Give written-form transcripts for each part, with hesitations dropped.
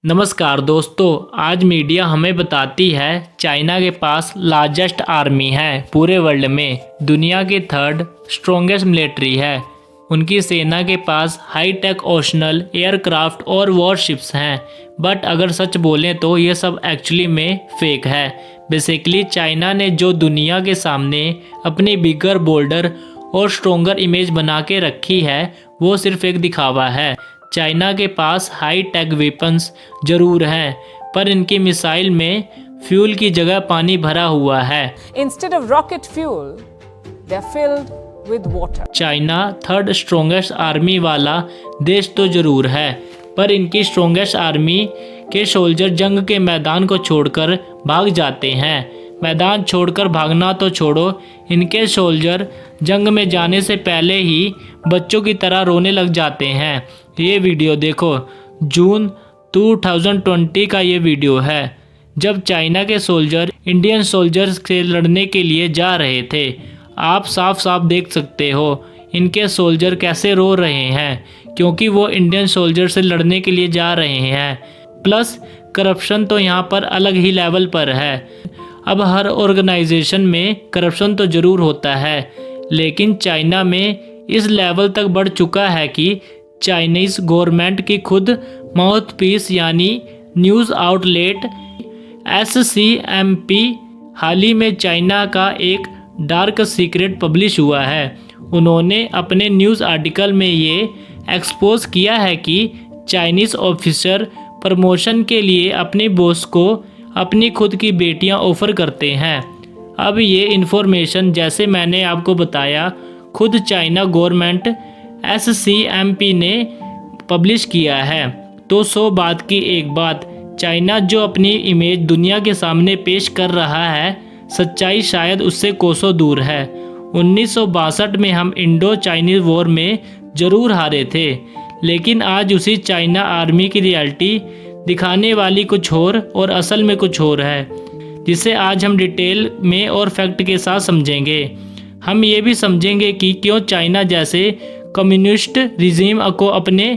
नमस्कार दोस्तों, आज मीडिया हमें बताती है चाइना के पास लार्जेस्ट आर्मी है पूरे वर्ल्ड में। दुनिया की थर्ड स्ट्रॉन्गेस्ट मिलिट्री है। उनकी सेना के पास हाई टेक ओशनल एयरक्राफ्ट और वॉरशिप्स हैं। बट अगर सच बोलें तो ये सब एक्चुअली में फेक है। बेसिकली चाइना ने जो दुनिया के सामने अपनी बिगर बोल्डर और स्ट्रोंगर इमेज बना के रखी है वो सिर्फ एक दिखावा है। चाइना के पास हाई टेक वेपन्स जरूर हैं, पर इनकी मिसाइल में फ्यूल की जगह पानी भरा हुआ है। Instead of rocket fuel, they're filled with water. China third strongest army वाला देश तो जरूर है, पर इनकी स्ट्रॉन्गेस्ट आर्मी के सोल्जर जंग के मैदान को छोड़कर भाग जाते हैं। मैदान छोड़कर भागना तो छोड़ो, इनके सोल्जर जंग में जाने से पहले ही बच्चों की तरह रोने लग जाते हैं। ये वीडियो देखो, जून 2020 का ये वीडियो है, जब चाइना के सोल्जर इंडियन सोल्जर्स से लड़ने के लिए जा रहे थे। आप साफ साफ देख सकते हो इनके सोल्जर कैसे रो रहे हैं, क्योंकि वो इंडियन सोल्जर से लड़ने के लिए जा रहे हैं। प्लस करप्शन तो यहाँ पर अलग ही लेवल पर है। अब हर ऑर्गेनाइजेशन में करप्शन तो ज़रूर होता है, लेकिन चाइना में इस लेवल तक बढ़ चुका है कि चाइनीज़ गवर्नमेंट की खुद माउथ पीस यानी न्यूज़ आउटलेट SCMP हाल ही में चाइना का एक डार्क सीक्रेट पब्लिश हुआ है। उन्होंने अपने न्यूज़ आर्टिकल में ये एक्सपोज किया है कि चाइनीज़ ऑफिसर प्रमोशन के लिए अपने बॉस को अपनी खुद की बेटियां ऑफ़र करते हैं। अब ये इन्फॉर्मेशन, जैसे मैंने आपको बताया, खुद चाइना गवर्नमेंट SCMP ने पब्लिश किया है। तो 100 बात की एक बात, चाइना जो अपनी इमेज दुनिया के सामने पेश कर रहा है, सच्चाई शायद उससे कोसों दूर है। 1962 में हम इंडो चाइनीज़ वॉर में ज़रूर हारे थे, लेकिन आज उसी चाइना आर्मी की रियलिटी दिखाने वाली कुछ और असल में कुछ और है, जिसे आज हम डिटेल में और फैक्ट के साथ समझेंगे। हम ये भी समझेंगे कि क्यों चाइना जैसे कम्युनिस्ट रिजीम को अपने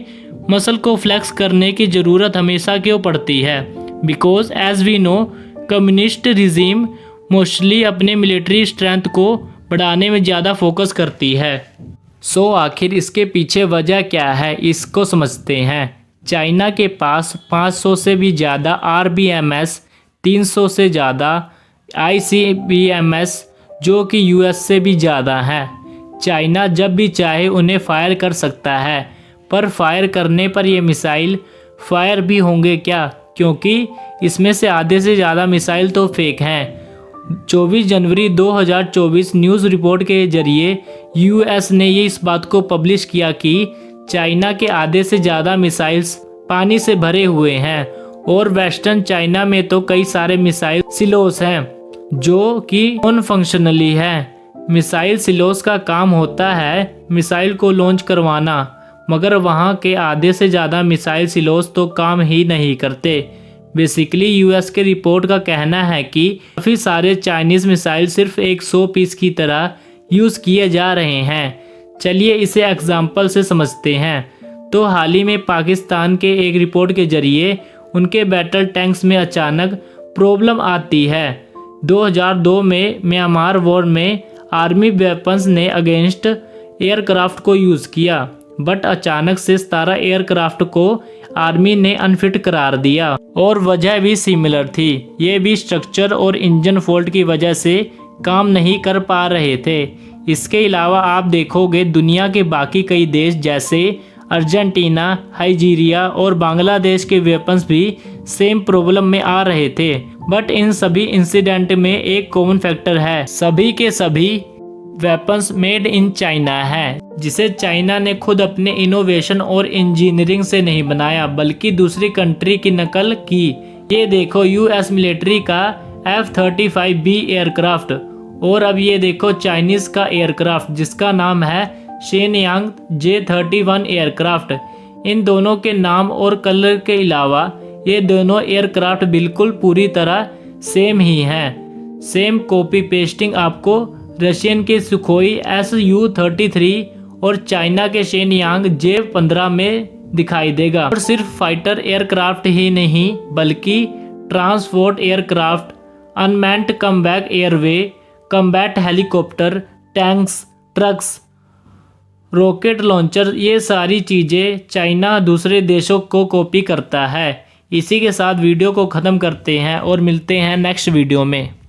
मसल को फ्लेक्स करने की ज़रूरत हमेशा क्यों पड़ती है। Because as we know, communist regime mostly अपने मिलिट्री स्ट्रेंथ को बढ़ाने में ज़्यादा फोकस करती है। सो आखिर इसके पीछे वजह क्या है, इसको समझते हैं। चाइना के पास 500 से भी ज़्यादा RBMS, 300 से ज़्यादा ICBMS जो कि US से भी ज़्यादा हैं। चाइना जब भी चाहे उन्हें फायर कर सकता है, पर फायर करने पर ये मिसाइल फायर भी होंगे क्या, क्योंकि इसमें से आधे से ज़्यादा मिसाइल तो फेक हैं। 24 जनवरी 2024 न्यूज़ रिपोर्ट के जरिए US ने ये इस बात को पब्लिश किया कि चाइना के आधे से ज़्यादा मिसाइल्स पानी से भरे हुए हैं, और वेस्टर्न चाइना में तो कई सारे मिसाइल सिलोस हैं जो कि नॉन फंक्शनली है। मिसाइल सिलोस का काम होता है मिसाइल को लॉन्च करवाना, मगर वहाँ के आधे से ज़्यादा मिसाइल सिलोस तो काम ही नहीं करते। बेसिकली US के रिपोर्ट का कहना है कि काफ़ी सारे चाइनीज़ मिसाइल सिर्फ एक 100 पीस की तरह यूज़ किए जा रहे हैं। चलिए इसे एग्जाम्पल से समझते हैं। तो हाल ही में पाकिस्तान के एक रिपोर्ट के जरिए उनके बैटल टैंक्स में अचानक प्रॉब्लम आती है। 2002 में म्यांमार वॉर में आर्मी वेपन्स ने अगेंस्ट एयरक्राफ्ट को यूज़ किया, बट अचानक से 17 एयरक्राफ्ट को आर्मी ने अनफिट करार दिया, और वजह भी सिमिलर थी। ये भी स्ट्रक्चर और इंजन फॉल्ट की वजह से काम नहीं कर पा रहे थे। इसके अलावा आप देखोगे दुनिया के बाकी कई देश जैसे अर्जेंटीना, नाइजीरिया और बांग्लादेश के वेपन्स भी सेम प्रॉब्लम में आ रहे थे। बट इन सभी इंसिडेंट में एक कॉमन फैक्टर है, सभी के सभी वेपन्स मेड इन चाइना है, जिसे चाइना ने खुद अपने इनोवेशन और इंजीनियरिंग से नहीं बनाया, बल्कि दूसरी कंट्री की नकल की। ये देखो US मिलिट्री का F-35B एयरक्राफ्ट, और अब ये देखो चाइनीज़ का एयरक्राफ्ट जिसका नाम है शेनयांग J-31 एयरक्राफ्ट। इन दोनों के नाम और कलर के अलावा ये दोनों एयरक्राफ्ट बिल्कुल पूरी तरह सेम ही हैं। सेम कॉपी पेस्टिंग आपको रशियन के सुखोई Su-33 और चाइना के शेनयांग J-15 में दिखाई देगा। और सिर्फ फाइटर एयरक्राफ्ट ही नहीं बल्कि transport aircraft, unmanned combat airway, combat helicopter, tanks, trucks, rocket launcher, ये सारी चीज़ें चाइना दूसरे देशों को कॉपी करता है। इसी के साथ वीडियो को ख़त्म करते हैं और मिलते हैं नेक्स्ट वीडियो में।